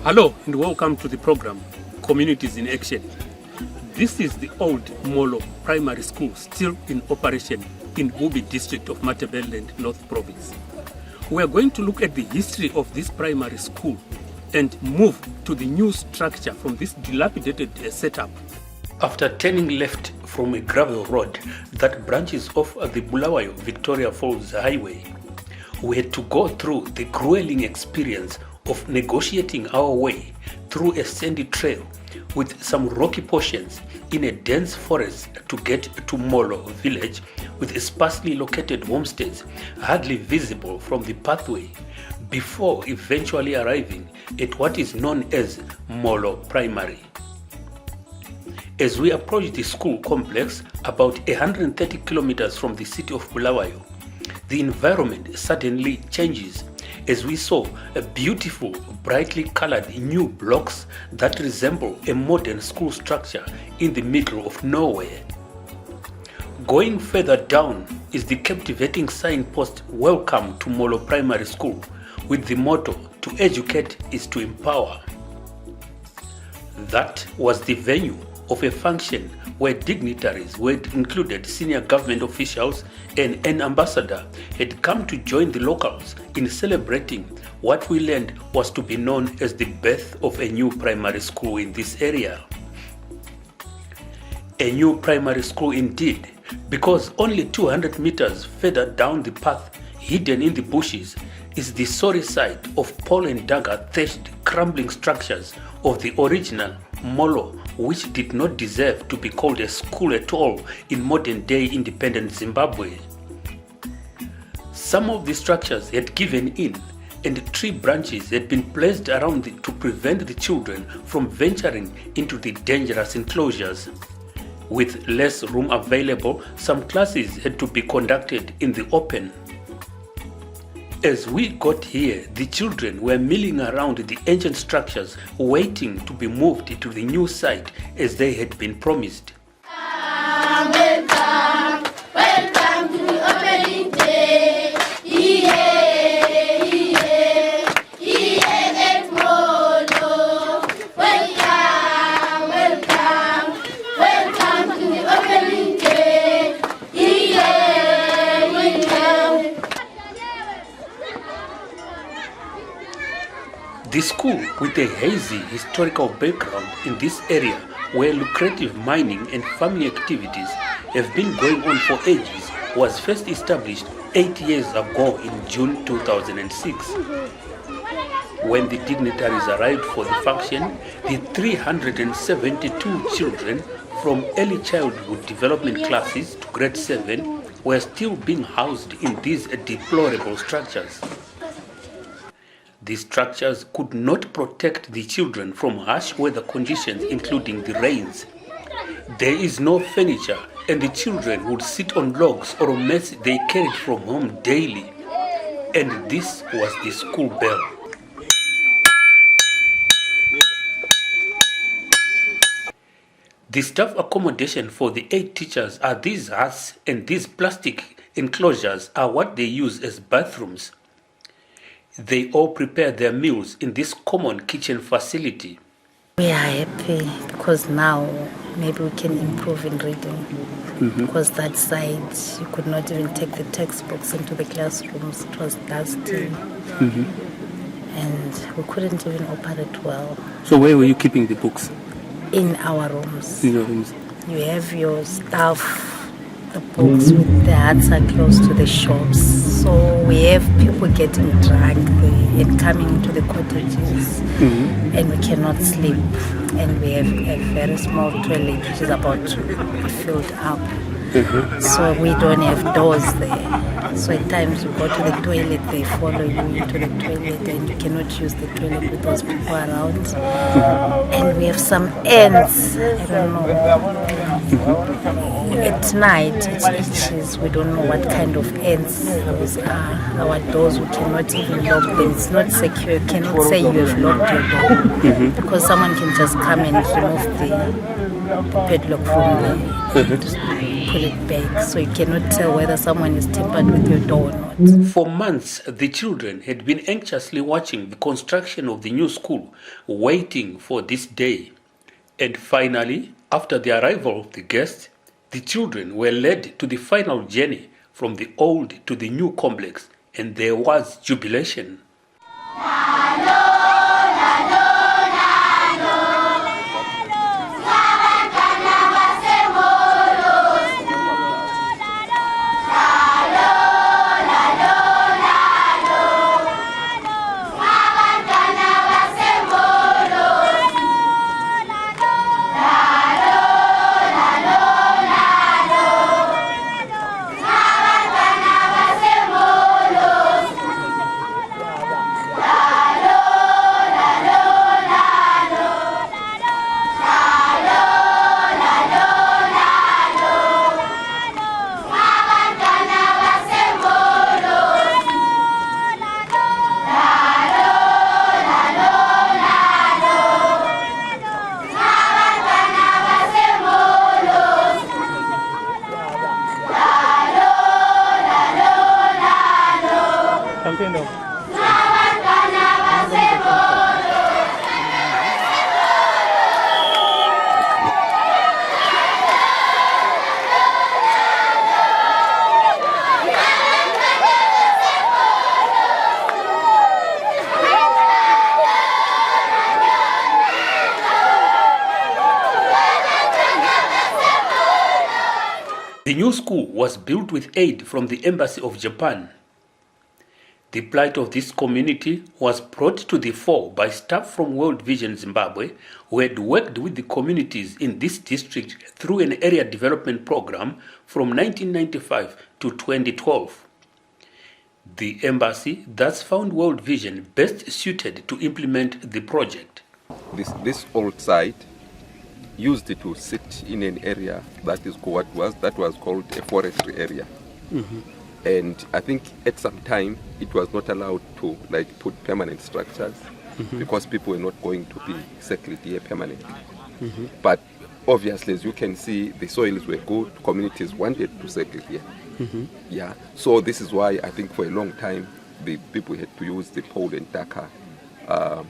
Hello and welcome to the program Communities in Action. This is the old Molo Primary School still in operation in Bubi district of Matabeleland, North Province. We are going to look at the history of this primary school and move to the new structure from this dilapidated setup. After turning left from a gravel road that branches off the Bulawayo Victoria Falls Highway, we had to go through the grueling experience of negotiating our way through a sandy trail with some rocky portions in a dense forest to get to Molo village with sparsely located homesteads hardly visible from the pathway before eventually arriving at what is known as Molo Primary. As we approach the school complex about 130 kilometers from the city of Bulawayo, the environment suddenly changes as we saw a beautiful, brightly colored new blocks that resemble a modern school structure in the middle of nowhere. Going further down is the captivating signpost "Welcome to Molo Primary School" with the motto "To educate is to empower." That was the venue of a function where dignitaries, who had included senior government officials and an ambassador, had come to join the locals in celebrating what we learned was to be known as the birth of a new primary school in this area. A new primary school indeed, because only 200 meters further down the path, hidden in the bushes, is the sorry sight of Pole and Dagga thatched crumbling structures of the original Molo, which did not deserve to be called a school at all in modern-day independent Zimbabwe. Some of the structures had given in, and tree branches had been placed around to prevent the children from venturing into the dangerous enclosures. With less room available, some classes had to be conducted in the open. As we got here, the children were milling around the ancient structures, waiting to be moved to the new site as they had been promised. Welcome, welcome to the opening day. At Molo. Welcome, welcome, welcome to the opening day. Welcome. The school, with a hazy historical background in this area where lucrative mining and farming activities have been going on for ages, was first established 8 years ago in June 2006. When the dignitaries arrived for the function, the 372 children from early childhood development classes to grade 7 were still being housed in these deplorable structures. These structures could not protect the children from harsh weather conditions, including the rains. There is no furniture, and the children would sit on logs or mats they carried from home daily. And this was the school bell. The staff accommodation for the 8 teachers are these huts, and these plastic enclosures are what they use as bathrooms. They all prepare their meals in this common kitchen facility. We are happy because now maybe we can improve in reading. Because that side, you could not even take the textbooks into the classrooms. It was dusty. And we couldn't even operate well. So where were you keeping the books? In our rooms. In your rooms. You have your stuff, the books, with the huts are close to the shops. So we have people getting drunk and coming into the cottages, and we cannot sleep. And we have a very small toilet which is about to be filled up. So we don't have doors there. So at times you go to the toilet, they follow you into the toilet, and you cannot use the toilet with those people around. And we have some ants, I don't know. At night it itches, we don't know what kind of ants those are. Our doors, we cannot even lock them, it's not secure. You cannot say you have locked your door because someone can just come and remove the padlock from the pull it back, so you cannot tell whether someone is tampered with your door or not. For months, the children had been anxiously watching the construction of the new school, waiting for this day. And finally, after the arrival of the guests, the children were led to the final journey from the old to the new complex, and there was jubilation. The new school was built with aid from the Embassy of Japan. The plight of this community was brought to the fore by staff from World Vision Zimbabwe, who had worked with the communities in this district through an area development program from 1995 to 2012. The embassy thus found World Vision best suited to implement the project. This old site used to sit in an area that was called a forestry area. Mm-hmm. And I think at some time it was not allowed to put permanent structures, mm-hmm. because people were not going to be settled here permanently. Mm-hmm. But obviously, as you can see, the soils were good, communities wanted to settle here. Mm-hmm. Yeah. So this is why I think for a long time the people had to use the pole and dagga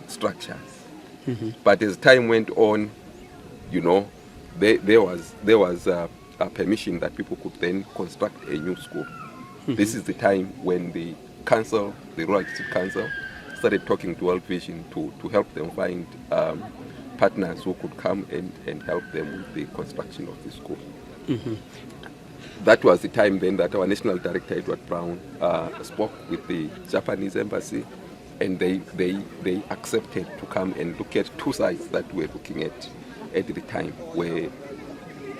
structures. Mm-hmm. But as time went on, there was a permission that people could then construct a new school. Mm-hmm. This is the time when the council, the Rural District Council, started talking to World Vision to help them find partners who could come and help them with the construction of the school. Mm-hmm. That was the time then that our National Director, Edward Brown, spoke with the Japanese embassy, and they accepted to come and look at two sites that we were looking at the time, where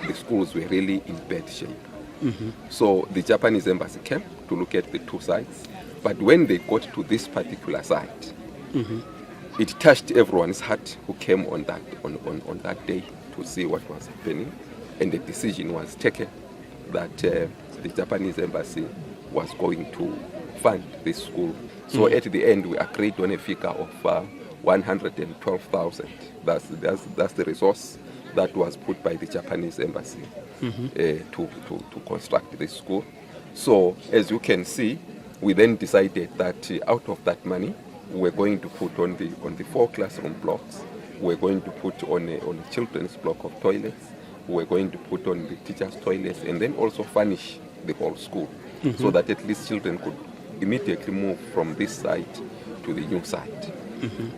the schools were really in bad shape. Mm-hmm. So the Japanese embassy came to look at the two sites, but when they got to this particular site, mm-hmm. it touched everyone's heart who came on that day to see what was happening, and the decision was taken that the Japanese embassy was going to fund this school. So mm-hmm. at the end, we agreed on a figure of 112,000. That's the resource that was put by the Japanese embassy, mm-hmm. To construct this school. So as you can see, we then decided that out of that money, we're going to put on the 4 classroom blocks, we're going to put on a children's block of toilets, we're going to put on the teachers' toilets, and then also furnish the whole school, mm-hmm. so that at least children could immediately move from this site to the new site. Mm-hmm.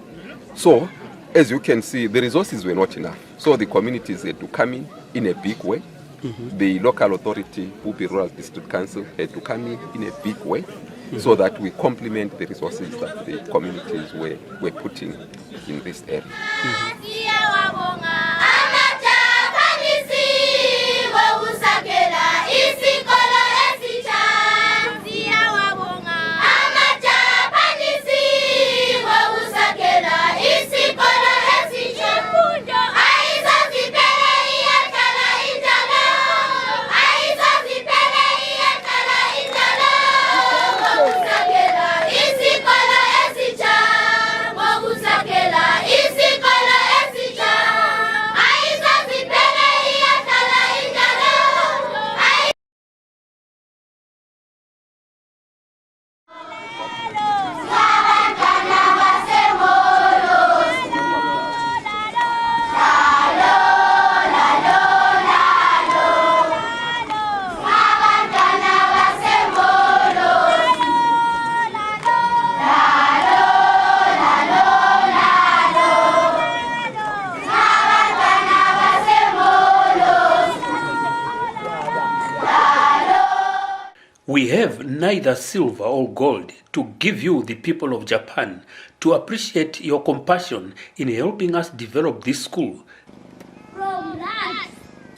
So, as you can see, the resources were not enough. So the communities had to come in a big way. Mm-hmm. The local authority, Bubi Rural District Council, had to come in a big way, mm-hmm. so that we complement the resources that the communities were putting in this area. Mm-hmm. We have neither silver or gold to give you, the people of Japan, to appreciate your compassion in helping us develop this school. From rags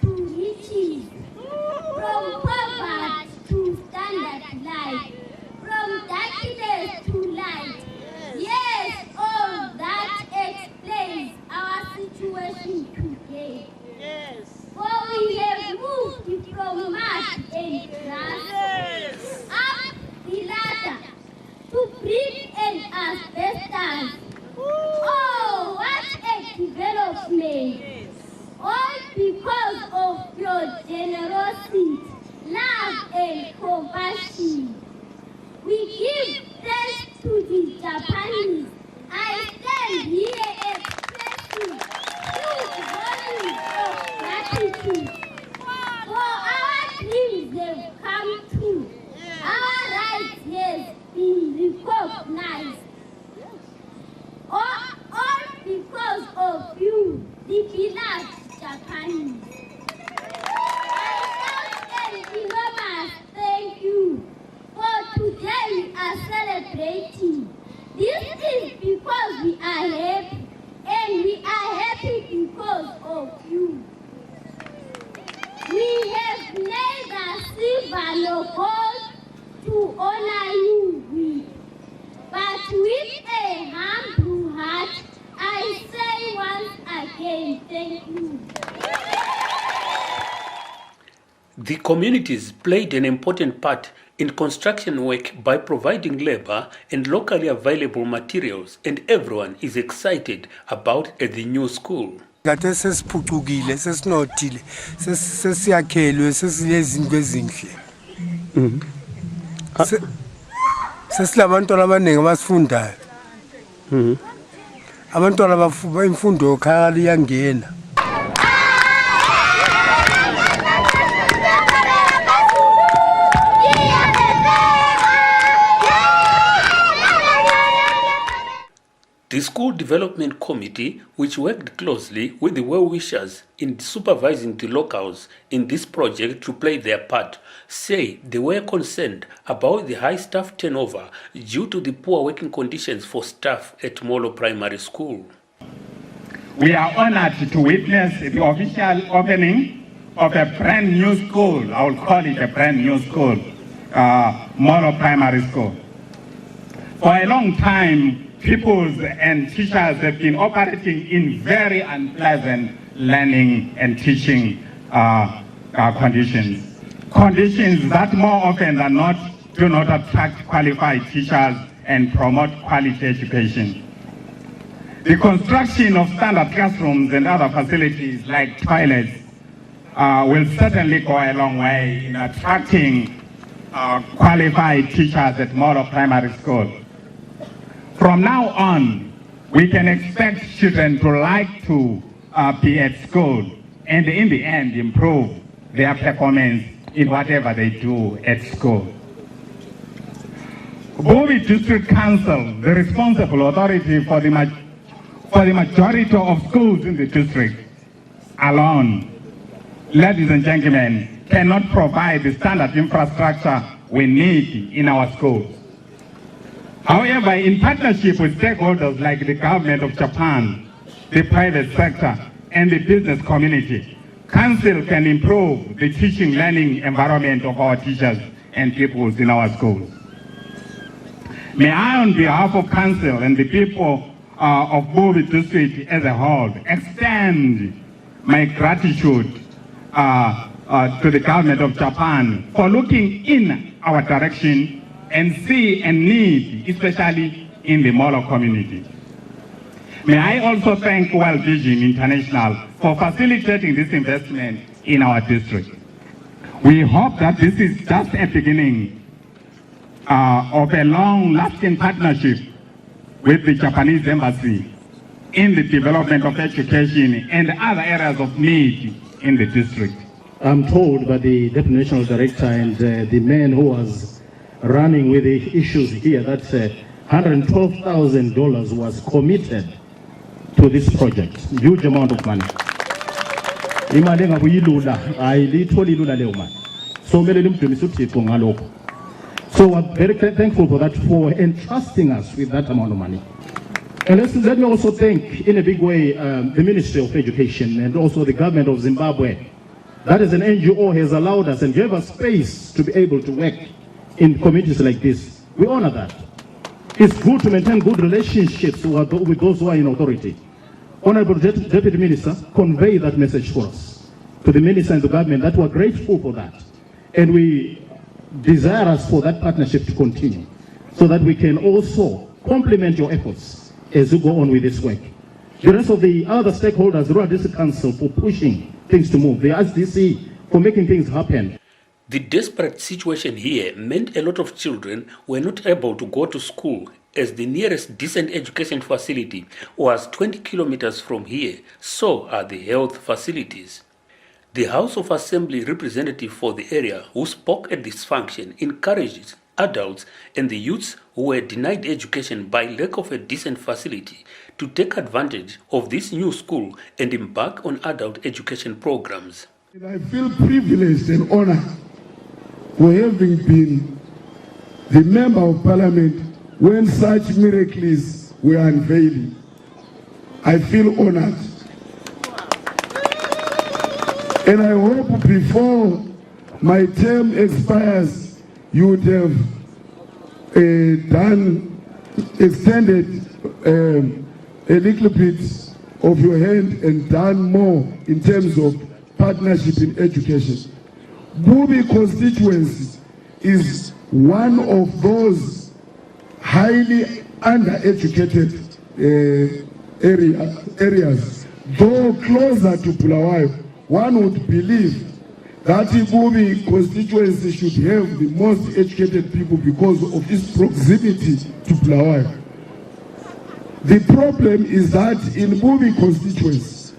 to riches, from poverty to standard life, from darkness to light. Yes, all that explains our situation today. For we have moved from mud and grass up the ladder to brick and asbestos. Oh, what a development! All because of your generosity, love and compassion. We give thanks to the Japanese. I stand here expressing huge volumes of gratitude. For our dreams have come true. Our rights have been recognized. All because of you, the beloved Japanese. I shout an enormous thank you. For today we are celebrating. This is because we are happy, and we are happy because of you. We have neither silver nor gold to honor you with, but with a humble heart, I say once again, thank you. The communities played an important part in construction work by providing labor and locally available materials, and everyone is excited about the new school. Kade sesiphucukile sesinothile sesiyakhelwe sesilezinto ezinhle. Sesilabantwana abaningi abasifundayo. Abantwana bafunda imfundo yokhaya iyangena. The School Development Committee, which worked closely with the well-wishers in supervising the locals in this project to play their part, say they were concerned about the high staff turnover due to the poor working conditions for staff at Molo Primary School. We are honored to witness the official opening of a brand new school. I will call it a brand new school, Molo Primary School. For a long time, pupils and teachers have been operating in very unpleasant learning and teaching conditions. Conditions that more often than not do not attract qualified teachers and promote quality education. The construction of standard classrooms and other facilities like toilets will certainly go a long way in attracting qualified teachers at Molo Primary School. From now on, we can expect children to like to be at school and in the end improve their performance in whatever they do at school. Bobi District Council, the responsible authority for the majority of schools in the district alone, ladies and gentlemen, cannot provide the standard infrastructure we need in our schools. However, in partnership with stakeholders like the government of Japan, the private sector, and the business community, Council can improve the teaching learning environment of our teachers and pupils in our schools. May I, on behalf of Council and the people of Bobi District as a whole, extend my gratitude to the government of Japan for looking in our direction and see a need, especially in the Molo community. May I also thank World Vision International for facilitating this investment in our district. We hope that this is just a beginning of a long-lasting partnership with the Japanese Embassy in the development of education and other areas of need in the district. I'm told by the Deputy National Director and the man who was running with the issues here that $112,000 was committed to this project. Huge amount of money. Imali engakuyilula ayilitholi lula leyo mali. So mele nimdumise uThixo ngalokho. So we're very thankful for that, for entrusting us with that amount of money. And let me also thank, in a big way, the Ministry of Education and also the government of Zimbabwe. That as an NGO has allowed us and gave us space to be able to work in communities like this. We honor that. It's good to maintain good relationships with those who are in authority. Honorable Deputy Minister, convey that message for us to the Minister and the government that we're grateful for that. And we desire us for that partnership to continue so that we can also complement your efforts as you go on with this work. The rest of the other stakeholders, the Rural District Council, for pushing things to move, the SDC for making things happen. The desperate situation here meant a lot of children were not able to go to school, as the nearest decent education facility was 20 kilometers from here. So are the health facilities. The House of Assembly representative for the area who spoke at this function encouraged adults and the youths who were denied education by lack of a decent facility to take advantage of this new school and embark on adult education programs. I feel privileged and honored for having been the Member of Parliament when such miracles were unveiling. I feel honored. And I hope before my term expires, you would have extended a little bit of your hand and done more in terms of partnership in education. Bubi constituency is one of those highly undereducated areas. Though closer to Bulawayo, one would believe that Bubi constituency should have the most educated people because of its proximity to Bulawayo. The problem is that in Bubi constituency,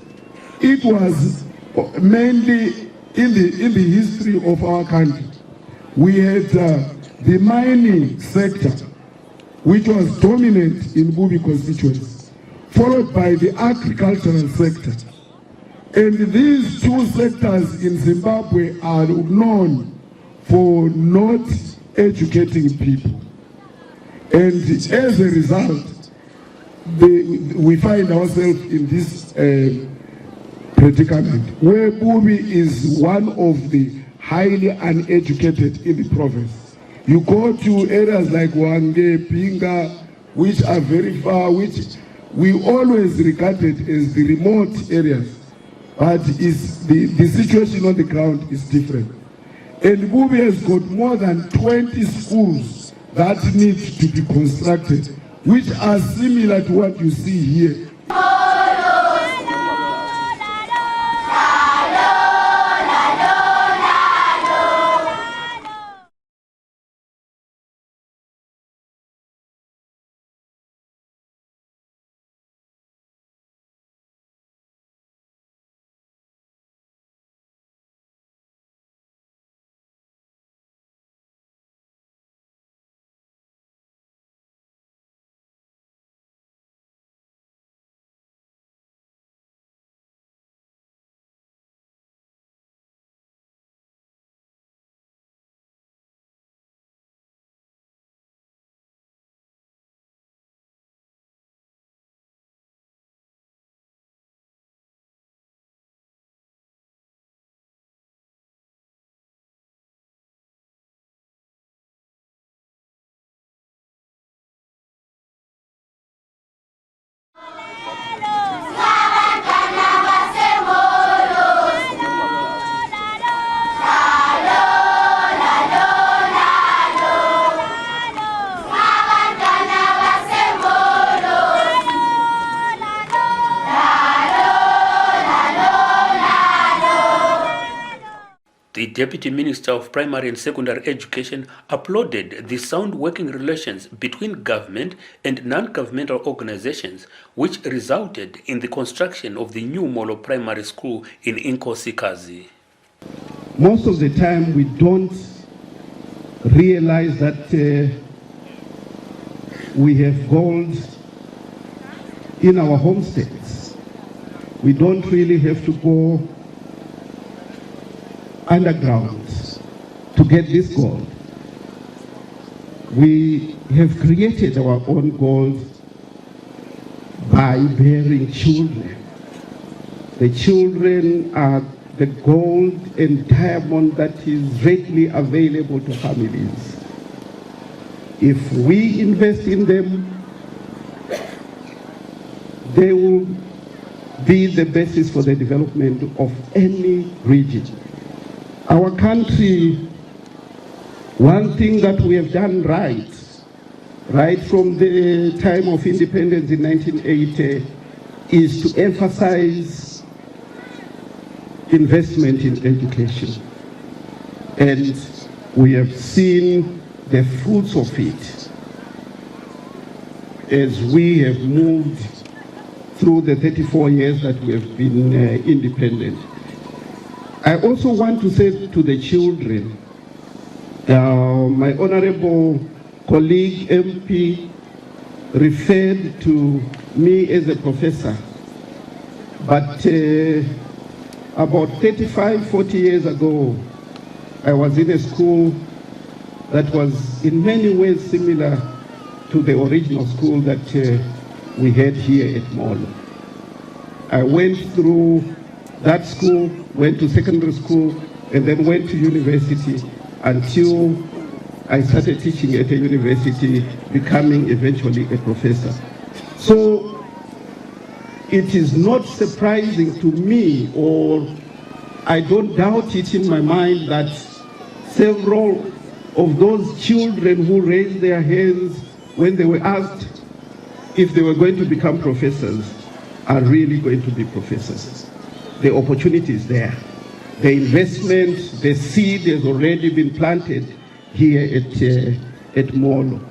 it was mainly in the history of our country. We had the mining sector, which was dominant in Bubi constituency, followed by the agricultural sector. And these two sectors in Zimbabwe are known for not educating people. And as a result, we find ourselves in this predicament, where Bubi is one of the highly uneducated in the province. You go to areas like Wange, Pinga, which are very far, which we always regarded as the remote areas, but the situation on the ground is different. And Bubi has got more than 20 schools that need to be constructed, which are similar to what you see here. The Deputy Minister of Primary and Secondary Education applauded the sound working relations between government and non-governmental organizations, which resulted in the construction of the new Molo Primary School in Inkosikazi. Most of the time we don't realize that we have gold in our home states. We don't really have to go underground to get this gold. we have created our own gold by bearing children. The children are the gold and diamond that is readily available to families. If we invest in them, they will be the basis for the development of any region. Our country, one thing that we have done right from the time of independence in 1980, is to emphasize investment in education. And we have seen the fruits of it as we have moved through the 34 years that we have been independent. I also want to say to the children, my honorable colleague MP referred to me as a professor, but about 35, 40 years ago, I was in a school that was in many ways similar to the original school that we had here at Molo. I went through that school, went to secondary school, and then went to university until I started teaching at a university, becoming eventually a professor. So it is not surprising to me, or I don't doubt it in my mind, that several of those children who raised their hands when they were asked if they were going to become professors are really going to be professors. The opportunity is there. The investment, the seed has already been planted here at Molo.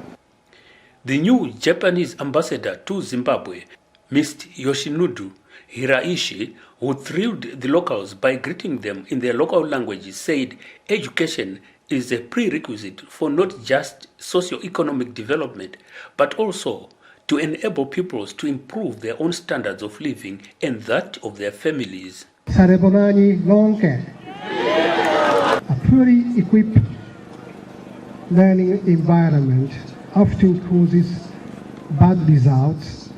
The new Japanese ambassador to Zimbabwe, Mr. Yoshinudu Hiraishi, who thrilled the locals by greeting them in their local languages, said education is a prerequisite for not just socio-economic development, but also to enable pupils to improve their own standards of living and that of their families. A poorly equipped learning environment often causes bad results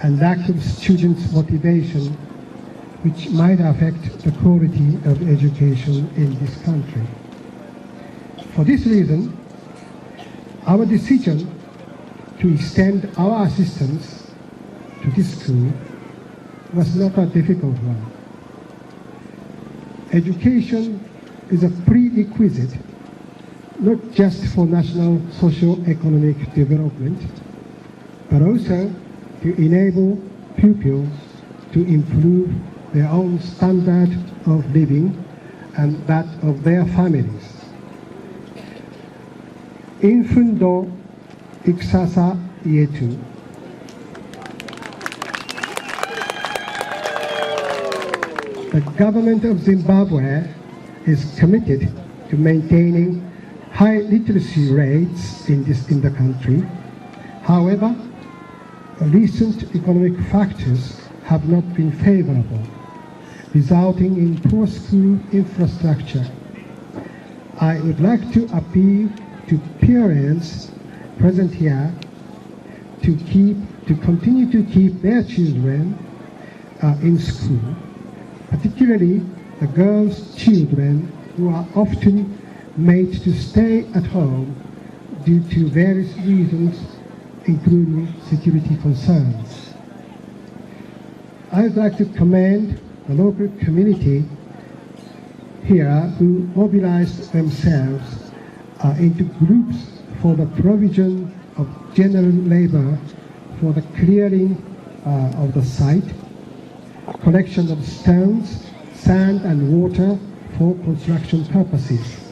and lack of students' motivation, which might affect the quality of education in this country. For this reason, our decision to extend our assistance to this school was not a difficult one. Education is a prerequisite not just for national socio-economic development, but also to enable pupils to improve their own standard of living and that of their families. Infundo iksasa yetu. The government of Zimbabwe is committed to maintaining high literacy rates in the country. However, recent economic factors have not been favorable, resulting in poor school infrastructure. I would like to appeal to parents present here to continue to keep their children in school, particularly the girls' children who are often made to stay at home due to various reasons, including security concerns. I would like to commend the local community here who mobilized themselves into groups for the provision of general labor for the clearing of the site, collection of stones, sand and water for construction purposes.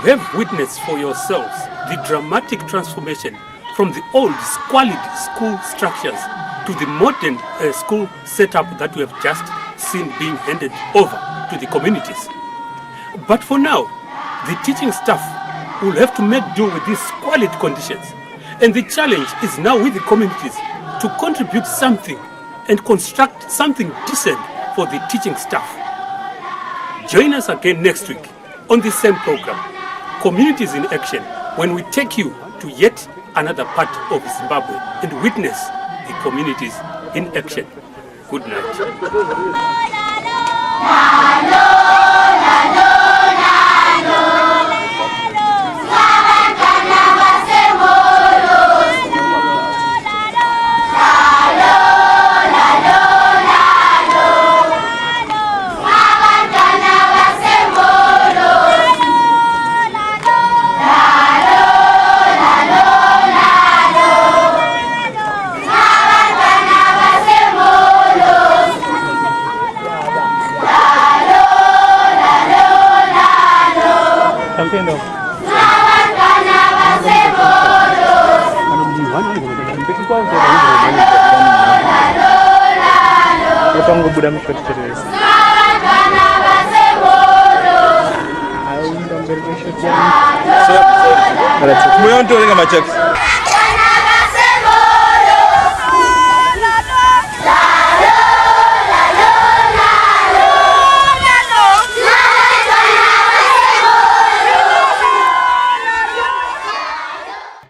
have witnessed for yourselves the dramatic transformation from the old squalid school structures to the modern school setup that we have just seen being handed over to the communities. But for now, the teaching staff will have to make do with these squalid conditions. And the challenge is now with the communities to contribute something and construct something decent for the teaching staff. Join us again next week on the same program, Communities in Action, when we take you to yet another part of Zimbabwe and witness the communities in action. Good night. So,